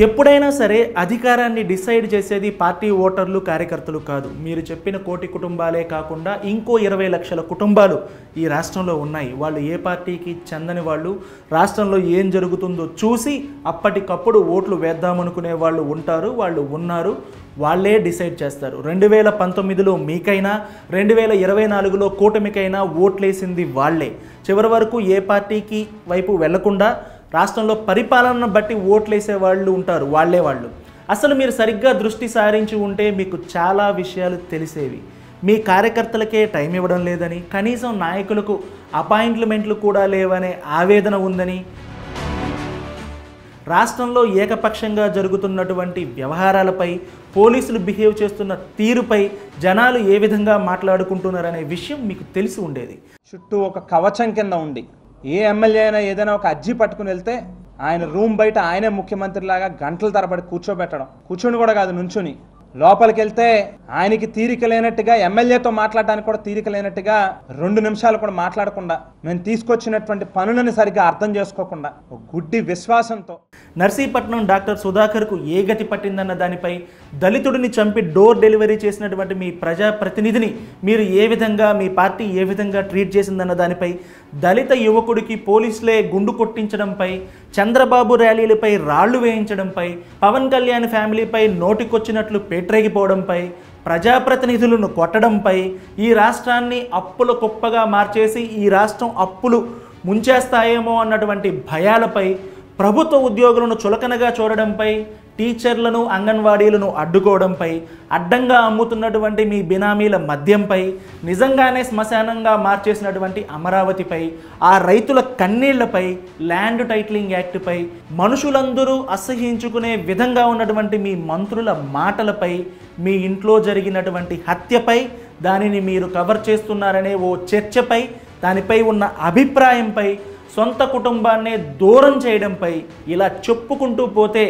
ఎప్పుడైనా సరే అధికారాన్ని డిసైడ్ చేసేది పార్టీ ఓటర్లు కార్యకర్తలు కాదు. మీరు చెప్పిన కోటి కుటుంబాలే కాకుండా ఇంకో 20 లక్షల కుటుంబాలు ఈ రాష్ట్రంలో ఉన్నాయి. వాళ్ళు ఏ పార్టీకి చెందని వాళ్ళు, రాష్ట్రంలో ఏం జరుగుతుందో చూసి అప్పటికప్పుడు ఓట్లు వేద్దామనుకునే వాళ్ళు ఉంటారు, వాళ్ళు ఉన్నారు. వాళ్ళే డిసైడ్ చేస్తారు. 2019లో మీకైనా 2024లో కూటమికైనా ఓట్లేసింది వాళ్ళే. చివరి వరకు ఏ పార్టీకి వైపు వెళ్లకుండా రాష్ట్రంలో పరిపాలనను బట్టి ఓట్లేసే వాళ్ళు ఉంటారు, వాళ్ళు. అసలు మీరు సరిగ్గా దృష్టి సారించి ఉంటే మీకు చాలా విషయాలు తెలిసేవి. మీ కార్యకర్తలకే టైం ఇవ్వడం లేదని, కనీసం నాయకులకు అపాయింట్మెంట్లు కూడా లేవనే ఆవేదన ఉందని, రాష్ట్రంలో ఏకపక్షంగా జరుగుతున్నటువంటి వ్యవహారాలపై, పోలీసులు బిహేవ్ చేస్తున్న తీరుపై జనాలు ఏ విధంగా మాట్లాడుకుంటున్నారనే విషయం మీకు తెలిసి ఉండేది. చుట్టూ ఒక కవచం కింద ఉండి ఏ ఎమ్మెల్యే అయినా ఏదైనా ఒక అర్జీ పట్టుకుని వెళ్తే ఆయన రూమ్ బయట ఆయనే ముఖ్యమంత్రిలాగా గంటల తరబడి కూర్చొని కూడా కాదు, నుంచుని లోపలికి వెళ్తే ఆయనకి తీరిక లేనట్టుగా, ఎమ్మెల్యేతో మాట్లాడడానికి కూడా తీరిక లేనట్టుగా 2 నిమిషాలు కూడా మాట్లాడకుండా, మేము తీసుకొచ్చినటువంటి పనులను సరిగ్గా అర్థం చేసుకోకుండా ఒక గుడ్డి విశ్వాసంతో నర్సీపట్నం డాక్టర్ సుధాకర్కు ఏ గతి పట్టిందన్న దానిపై, దళితుడిని చంపి డోర్ డెలివరీ చేసినటువంటి మీ ప్రజాప్రతినిధిని మీరు ఏ విధంగా, మీ పార్టీ ఏ విధంగా ట్రీట్ చేసిందన్న దానిపై, దళిత యువకుడికి పోలీసులే గుండు కొట్టించడంపై, చంద్రబాబు ర్యాలీలపై రాళ్లు వేయించడంపై, పవన్ కళ్యాణ్ ఫ్యామిలీపై నోటికొచ్చినట్లు పేట్రేగిపోవడంపై, ప్రజాప్రతినిధులను కొట్టడంపై, ఈ రాష్ట్రాన్ని అప్పుల కుప్పగా మార్చేసి ఈ రాష్ట్రం అప్పులు ముంచేస్తాయేమో అన్నటువంటి భయాలపై, ప్రభుత్వ ఉద్యోగులను చులకనగా చూడడంపై, టీచర్లను అంగన్వాడీలను అడ్డుకోవడంపై, అడ్డంగా అమ్ముతున్నటువంటి మీ బినామీల మద్యంపై, నిజంగానే శ్మశానంగా మార్చేసినటువంటి అమరావతిపై, ఆ రైతుల కన్నీళ్లపై, ల్యాండ్ టైటిలింగ్ యాక్ట్పై, మనుషులందరూ అసహ్యించుకునే విధంగా ఉన్నటువంటి మీ మంత్రుల మాటలపై, మీ ఇంట్లో జరిగినటువంటి హత్యపై, దానిని మీరు కవర్ చేస్తున్నారనే ఓ చర్చపై, దానిపై ఉన్న అభిప్రాయంపై, సొంత కుటుంబాన్నే దూరం చేయడంపై, ఇలా చెప్పుకుంటూ పోతే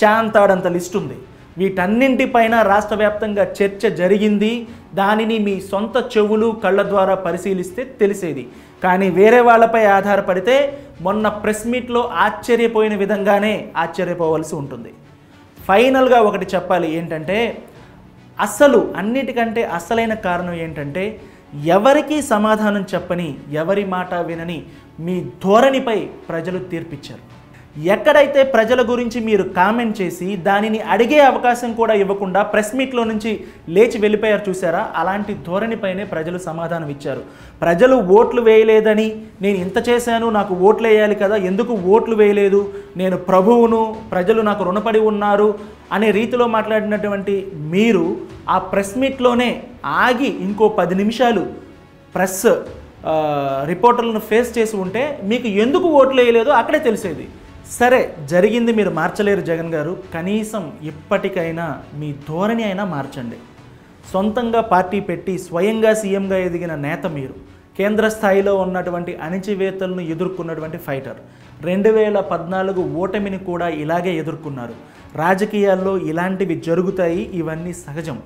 చాంతాడంత లిస్ట్ ఉంది. వీటన్నింటిపైన రాష్ట్ర వ్యాప్తంగా చర్చ జరిగింది. దానిని మీ సొంత చెవులు కళ్ళ ద్వారా పరిశీలిస్తే తెలిసేది. కానీ వేరే వాళ్ళపై ఆధారపడితే మొన్న ప్రెస్ మీట్లో ఆశ్చర్యపోయిన విధంగానే ఆశ్చర్యపోవలసి ఉంటుంది. ఫైనల్గా ఒకటి చెప్పాలి ఏంటంటే, అన్నిటికంటే అసలైన కారణం ఏంటంటే, ఎవరికి సమాధానం చెప్పని, ఎవరి మాట వినని మీ ధోరణిపై ప్రజలు తీర్పిచ్చారు. ఎక్కడైతే ప్రజల గురించి మీరు కామెంట్ చేసి దానిని అడిగే అవకాశం కూడా ఇవ్వకుండా ప్రెస్ మీట్లో నుంచి లేచి వెళ్ళిపోయారు చూసారా, అలాంటి ధోరణిపైనే ప్రజలు సమాధానం ఇచ్చారు. ప్రజలు ఓట్లు వేయలేదని, నేను ఇంత చేశాను, నాకు ఓట్లు వేయాలి కదా, ఎందుకు ఓట్లు వేయలేదు, నేను ప్రభువును, ప్రజలు నాకు రుణపడి ఉన్నారు అనే రీతిలో మాట్లాడినటువంటి మీరు ఆ ప్రెస్ మీట్లోనే ఆగి ఇంకో 10 నిమిషాలు ప్రెస్ రిపోర్టర్లను ఫేస్ చేసి ఉంటే మీకు ఎందుకు ఓట్లు వేయలేదో అక్కడే తెలిసేది. సరే, జరిగింది, మీరు మార్చలేరు జగన్ గారు, కనీసం ఇప్పటికైనా మీ ధోరణి అయినా మార్చండి. సొంతంగా పార్టీ పెట్టి స్వయంగా సీఎంగా ఎదిగిన నేత మీరు, కేంద్ర స్థాయిలో ఉన్నటువంటి అణిచివేతలను ఎదుర్కొన్నటువంటి ఫైటర్, 2014 ఓటమిని కూడా ఇలాగే ఎదుర్కొన్నారు. రాజకీయాల్లో ఇలాంటివి జరుగుతాయి, ఇవన్నీ సహజం.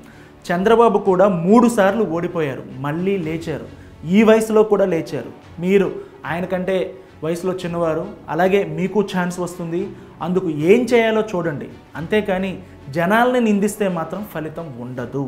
చంద్రబాబు కూడా 3 సార్లు ఓడిపోయారు, మళ్ళీ లేచారు. ఈ వయసులో కూడా లేచారు. మీరు ఆయనకంటే వయసులో చిన్నవారు, అలాగే మీకు ఛాన్స్ వస్తుంది. అందుకు ఏం చేయాలో చూడండి. అంతేకాని జనాల్ని నిందిస్తే మాత్రం ఫలితం ఉండదు.